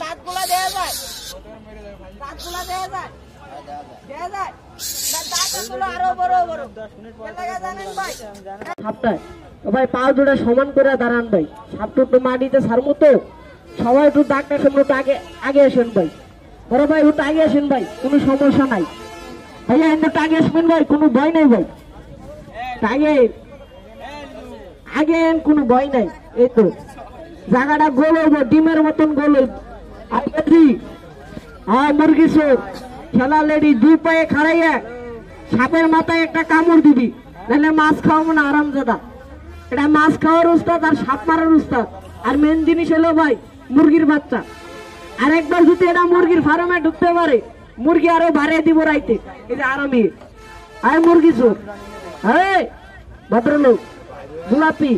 দাঁতগুলা দেয়া যায়, দাঁতগুলা দেয়া যায়, দেয়া যায়। দাঁতগুলো আরো বড় বড় জানেন ভাই। সাপটায় ভাই পা দুটা সমান করে দাঁড়ান ভাই। সাপটা একটু মাটিতে ছাড়বো তো, সবাই একটু ডাক্তার সামনে আগে আগে আসেন ভাই। বড় ভাই একটু আগে আসেন ভাই, কোনো সমস্যা নাই ভাইয়া। একটু আগে আসবেন ভাই, কোনো ভয় নাই ভাই। আগে আগে কোনো ভয় নাই। এই তো জায়গাটা গোল হইব, ডিমের মতন গোল হইব। হ্যাঁ মুরগি চোর খেলা লেডি, দুই পায়ে খাড়াইয়া সাপের মাথায় একটা কামড় দিবি, নাহলে মাছ খাওয়াবো না আরামজাদা। এটা মাছ খাওয়ার উস্তাদ আর সাপ মারার উস্তাদ। আর মেন জিনিস হলো ভাই মুরগির বাচ্চা। আর একবার যদি এটা মুরগির ফার্মে ঢুকতে পারে, মুরগি আরো বাড়িয়ে দিব রাইতে। এটা আরামই আয় মুরগি চোর। হ্যাঁ ভদ্রলোক গোলাপি,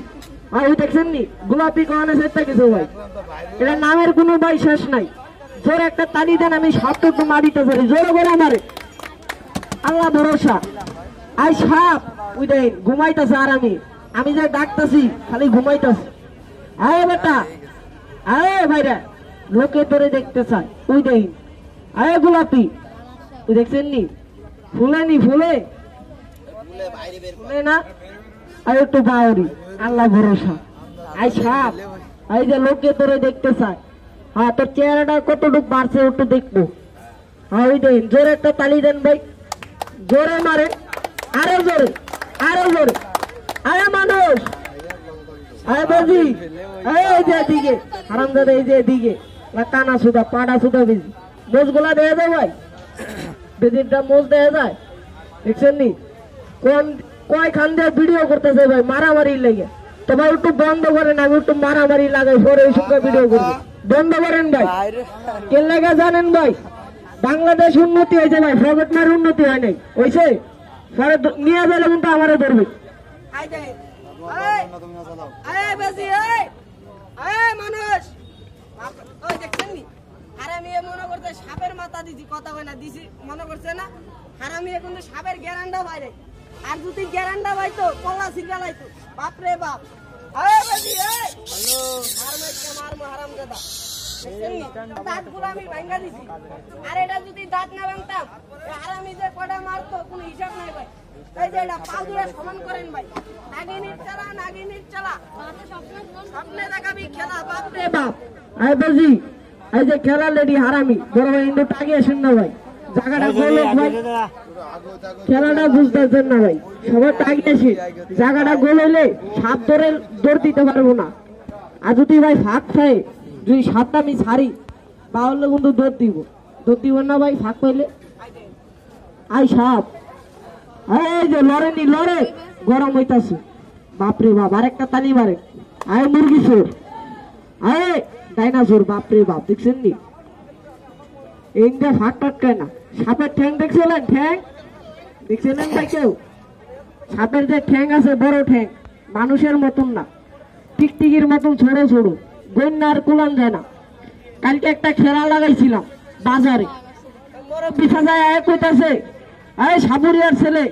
ওই দেখছেন নি গোলাপি কোয়ানে সেটা কিছু ভাই। এটা নামের কোনো ভাই শেষ নাই। জোর একটা তালি দেন, আমি সাপটা একটু মারিতে পারি। জোরে করে আমারে আল্লাহ ভরসা। আই সাপ ওই দেন ঘুমাইতেছে, আর আমি যে ডাকতেছি খালি ঘুমাইতেছে। আয় বেটা আয় ভাইরা, লোকে ধরে দেখতে চায়। ওই দেন আয় গোলাপি, তুই দেখছেন নি ফুলে নি ফুলে ফুলে না। আর একটু বাউরি আল্লাহ ভরসা। আই সাপ এই যে লোকে ধরে দেখতে চায়। হ্যাঁ তোর চেহারাটা কতটুকু বাড়ছে একটু দেখবো। হ্যাঁ ওই দেন জোরে একটা তালি দেন ভাই, জোরে মারে আরো জোরে আরো জোরে। আরে মানুষ আরে বাজি এই যে দিকে হারামজাদা, এই যে দিকে কানা সুদা পাড়া সুদা বেজি মোজগুলা দেয়া যায় ভাই। বেজিটা মোজ দেয়া যায়, দেখছেন নি কোন কয় খান দিয়ে ভিডিও করতেছে ভাই মারামারি লেগে। তো ভাই একটু বন্ধ করেন, আমি একটু মারামারি লাগাই পরে ওই সঙ্গে ভিডিও করবো। বন্ধ করেন ভাই। কে লেগে জানেন ভাই, বাংলাদেশ উন্নতি হয়েছে ভাই, প্রগটনার উন্নতি হয় নাই হয়েছে। পরে নিয়ে গেলে কিন্তু আমারও ধরবে। সাপের মাথা দিছি কথা হয় না দিছি মনে করছে না। হারামি এখন সাপের গ্যারান্ডা বাইরে, আর যদি গ্যারান্ডা পাইতো কলা সিঙ্গা লাইতো বাপরে বাপ। দাঁতগুলো আমি ভাঙ্গা দিছি, আর এটা যদি দাঁত না ভাঙতাম হারামি যে কটা মারতো কোনো হিসাব নাই ভাই। এই যে এটা পা দুটো সমান করেন ভাই। নাগিনীর চালা নাগিনীর চালা, স্বপ্নে দেখাবি খেলা বাপরে বাপ। আয় বাজি এই যে খেলা লেডি হারামি বড় ভাই কিন্তু টাকে আসেন না ভাই। জায়গাটা গোল ভাই, খেলাটা বুঝতেছেন না ভাই, সবার টাকে আসি। জায়গাটা গোল হইলে সাপ ধরে দৌড় দিতে পারবো না। আর যদি ভাই ফাঁক খায়, যদি সাপটা আমি ছাড়ি তাহলে কিন্তু দৌড় দিব না ভাই। ফাঁক পাইলে আই সাপ এই যে লড়েনি লড়ে গরম হইতাছে বাপরে বাপ। আর একটা তালি মারে আয় মুরগি চোর, আয় ডাইনাসোর বাপরে বাপ। দেখছেন নি এই ফাঁক টাটকায় না। সাপের ঠ্যাং দেখছিলেন, ঠ্যাং দেখছিলেন ভাই কেউ? সাপের যে ঠ্যাং আছে বড় ঠ্যাং, মানুষের মতন না, টিকটিকির মতন ছোট ছোট, বন্যা আর কুলান যায় না। কালকে একটা খেলা লাগাইছিলাম বাজারে, মুরব্বি সাজায় এক কইতাছে এই সাপুরিয়ার ছেলে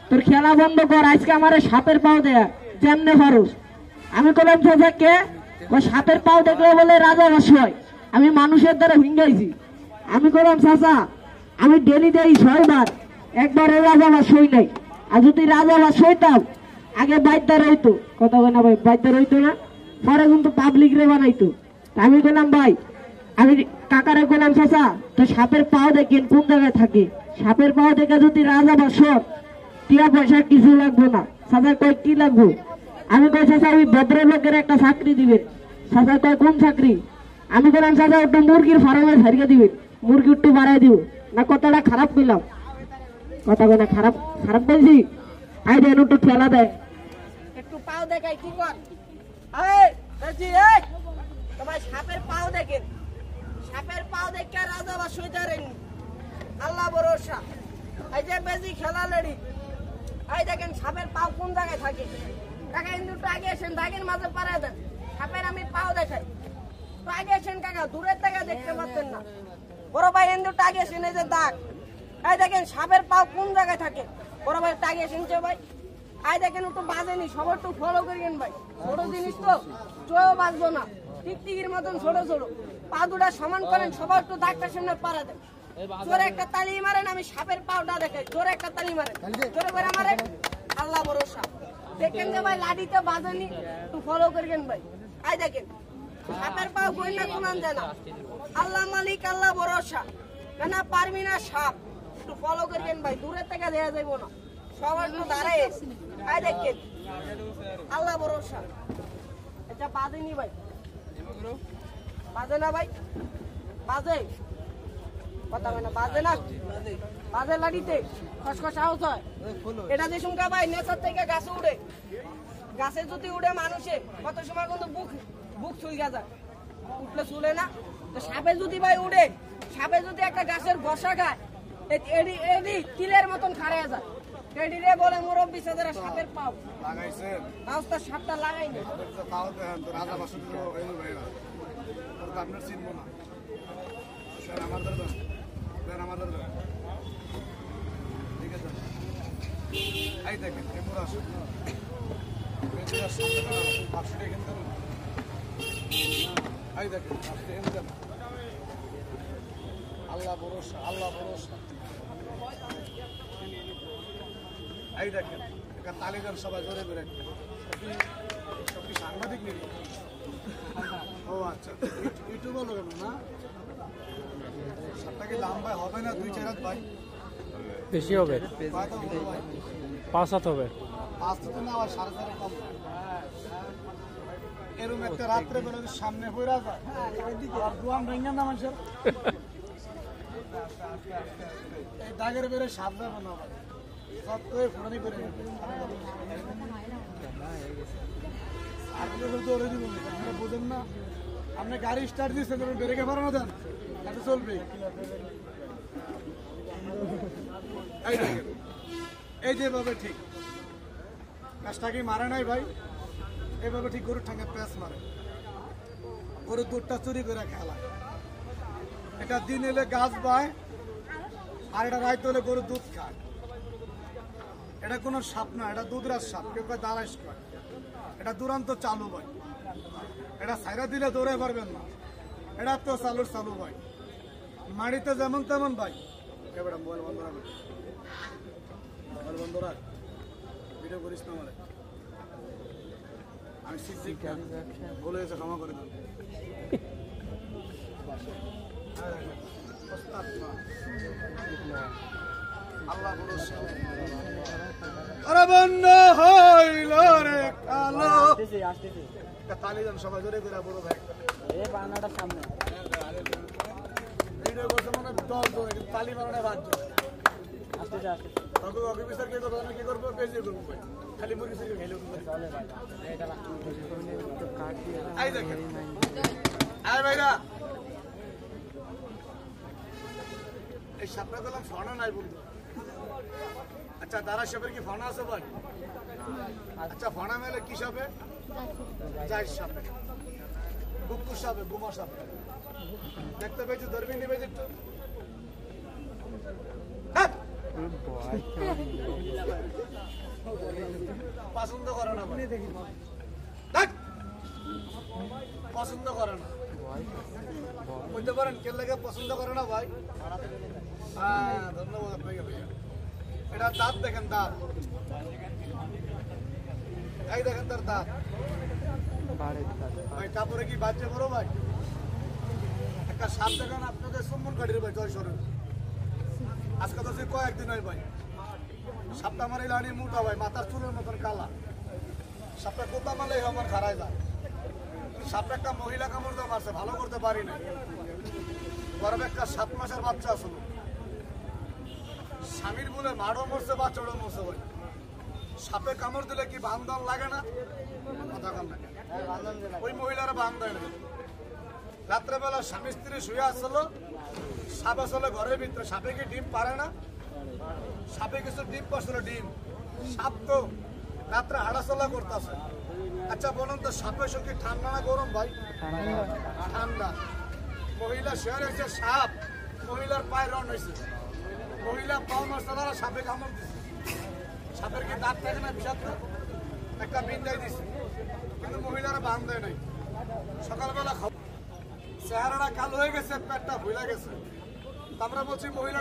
তোর খেলা বন্ধ কর, আজকে আমার সাপের পাও দেয়া যেমনে ফারুস। আমি বললাম চাচা কে? সাপের পাও দেখলে বলে রাজা বাস হয়। আমি মানুষের দ্বারা ভিঙ্গাইছি। আমি বললাম চাচা আমি ডেলি দেই 6 বার, একবার রাজা বাস হই নাই। আর যদি রাজা বাস হইতাম আগে বাইদার হইতো, কথা বলে না ভাই, বাইদার হইতো না, পরে কিন্তু পাবলিক রে বানাইতো। আমি বললাম ভাই, আমি কাকারে বললাম চাচা তো সাপের পাও দেখেন কোন জায়গায় থাকে, সাপের পাও দেখে যদি রাজা বাস টিয়া পয়সা কিছু লাগবো না। চাচা কয় কি লাগবো? আমি কই চাচা ওই ভদ্রলোকের একটা চাকরি দিবেন। চাচা কয় কোন চাকরি? আমি বললাম চাচা একটু মুরগির ফার্মে ছাড়িয়ে দিবেন, মুরগি একটু বাড়াই দিব না। কথাটা খারাপ পেলাম? কথা কয় না খারাপ, খারাপ বলছি। আই দেন একটু খেলা দেয়, একটু পাও দেখাই কি কর। তোমার সাপের পাও দেখেন, সাপের পাও দেখে রাজা বা সইতারেন আল্লাহ ভরসা। এই যে বেজি খেলা লেডি, এই দেখেন সাপের পাও কোন জায়গায় থাকে। কাকা কিন্তু আগে আসেন, দাগের মাঝে পাড়ায় দেন, সাপের আমি পাও দেখাই। তো আগে আসেন কাকা, দূরের থেকে দেখতে পাচ্ছেন না। বড় ভাই কিন্তু আগে আসেন, এই যে দাগ, এই দেখেন সাপের পাও কোন জায়গায় থাকে। বড় ভাই আগে আসেন যে ভাই, আই দেখেন একটু বাজেনি, সবার একটু ফলো করিয়েন ভাই। ছোট জিনিস তো চয়েও বাজবো না, টিকটিকির মতন ছোট ছোট। পা দুটা সমান করেন, সবাই একটু ডাক্তার সামনে পাড়া দেন। জোরে একটা তালি মারেন, আমি সাপের পাউটা দেখাই। জোরে একটা তালি মারেন, জোরে করে মারেন। আল্লাহ ভরসা। দেখেন যে ভাই লাঠিতে বাঁধেনি, একটু ফলো করবেন ভাই। আই দেখেন সাপের পাও গইনা কোনান যায় না। আল্লাহ মালিক, আল্লাহ ভরসা। কেন পারবি না সাপ, একটু ফলো করবেন ভাই, দূরে থেকে দেয়া যাইব না, সবার একটু দাঁড়ায়। আই দেখেন আল্লাহ ভরসা। এটা বাঁধেনি ভাই, বাজে না ভাই, বাজে কথা হয় না, বাজে না, বাজে লাঠিতে খসখস আওয়াজ হয়। এটা যে শুনকা ভাই নেচার থেকে গাছে উড়ে, গাছে যদি উড়ে মানুষে কত সময় কিন্তু বুক ছুঁইয়া যায়, উঠলে চুলে না। তো সাপে যদি ভাই উড়ে, সাপে যদি একটা গাছের বসা খায়, এডি তিলের মতন খাড়িয়া যায়। এডি রে বলে মুরব্বি সাদারা সাপের পাও লাগাইছেন পাঁচটা সাপটা লাগাইনি। তাও দেখেন তো রাজা বাসু ভাইরা আপনার চিনবো না স্যার, আমার দাদা স্যার, আমার দাদা ঠিক আছে। এই দেখেন এমরা আসুন, পাঁচশো কিনতে এই দেখেন আল্লাহ ভরসা, আল্লাহ ভরসা। এই দেখেন এখানে তালিদার সবাই জোরে বেড়ে সব কি সাংবাদিক নিল? ও আচ্ছা, ইউটিউবার লোক না, সবটা কি দাম ভাই হবে না? 2-4 হাত ভাই বেশি হবে, 5 হাত হবে। 5 তো না, আবার 4.5 কম। এরকম একটা রাত্রে বেলা সামনে পড়া যায়, আর দুয়াম ভেঙে না মানুষের। এই দাগের বেড়ে সাপ যাবে না ভাই, সব তো ফুটানি করে আর দৌড়ে দিব। আপনারা বোঝেন না, আপনি গাড়ি স্টার্ট দিচ্ছেন, ব্রেকে পারানো দেন, তাতে চলবে। এই যেভাবে ঠিক কাজটা কি মারে নাই ভাই, এইভাবে ঠিক গরুর ঠাঙ্গে প্যাঁচ মারে, গরুর দুধটা চুরি করে খেলা। এটা দিন এলে গাছ বায়, আর এটা রাত হলে গরুর দুধ খায়। এটা কোনো সাপ না, এটা দুধরাজ সাপ, কেউ দাঁড়াইস কয়। এটা দুরান্ত চালু ভাই, এটা সাইরা দিলে দৌড়ে পারবেন না, এটা তো চালু ভাই। মাড়িতে যেমন তেমন ভাই। এবারে মোবাইল বন্ধ রাখ, মোবাইল বন্ধ রাখ, ভিডিও করিস না মানে। আমি শিখ বলে এসে ক্ষমা করে দেব। আল্লাহ ভরসা। আরে বন্ধ হইল রে কালো, তালি দেন সবাই জোরে করে বড় ভাই। এই বানাটা সামনে ভিডিও করতে মানে 10 জোরে, কিন্তু তালি মারানো বাদ জোরে। আসতে যা, আসতে তবে অফিসার কে করবো, কি করবো, বেজে করবো ভাই, খালি মুরগি থেকে খেলে চলে ভাই। এটা তো কাট দিয়ে আই দেখেন। আয় ভাইরা, এই সাপটা গেলাম ফানা নাই বন্ধু। আচ্ছা দাঁড়া, সাপের কি ফানা আছে ভাই? আচ্ছা ফানা মেলে কি সাপে? যাই সাপে, বুকু সাপে, গুমা সাপে। দেখতে পেয়েছি, ধরবি নিবে একটু। পছন্দ করে না ভাই, পছন্দ করে না, বলতে পারেন কে লাগে পছন্দ করে না ভাই? হ্যাঁ ধন্যবাদ আপনাকে ভাইয়া। এটা দাঁত দেখেন, দাঁত এই দেখেন, তার দাঁত ভাই। কাপড়ে কি বাচ্চা করো ভাই? একটা সাপ দেখেন আপনাদের সম্মন কাটির ভাই, জয় সরেন। আজকে তো কয়েকদিন হয় ভাই, সাপটা আমার এই লাইনে মোটা ভাই, মাথার চুলের মতন কালা। সাপটা কোথা মালে আমার খারায় যায়। সাপটা একটা মহিলা কামড় দিয়ে মারছে, ভালো করতে পারি না। গরমে একটা 7 মাসের বাচ্চা আসলো, স্বামীর বলে মাড়ও মরছে, বাচ্চাও মরছে ভাই। সাপে কামড় দিলে কি বান্ধন লাগে না? কথা কাম লাগে, ওই মহিলারা বান দেয় না। রাত্রেবেলা স্বামী স্ত্রী শুয়ে আসলো, সাপ আসলে ঘরের ভিতরে। সাপে কি ডিম পারে না? সাপে কিছু ডিম পাচ্ছিল, ডিম। সাপ তো রাত্রে হাঁটাচলা করতেছে। আচ্ছা বলুন তো, সাপের সঙ্গে ঠান্ডা না গরম ভাই? ঠান্ডা। মহিলা শেয়ার হয়েছে, সাপ মহিলার পায়ে রন হয়েছে, মহিলা পাও মারছে, তারা সাপে কামড় দিচ্ছে। সাপের কি দাঁত থাকে না বিষাক্ত? একটা বিন্দাই দিচ্ছে, কিন্তু মহিলারা বান দেয় নাই। সকালবেলা চেহারাটা কালো হয়ে গেছে, পেটটা ভুলে গেছে। আমরা বলছি মহিলাটা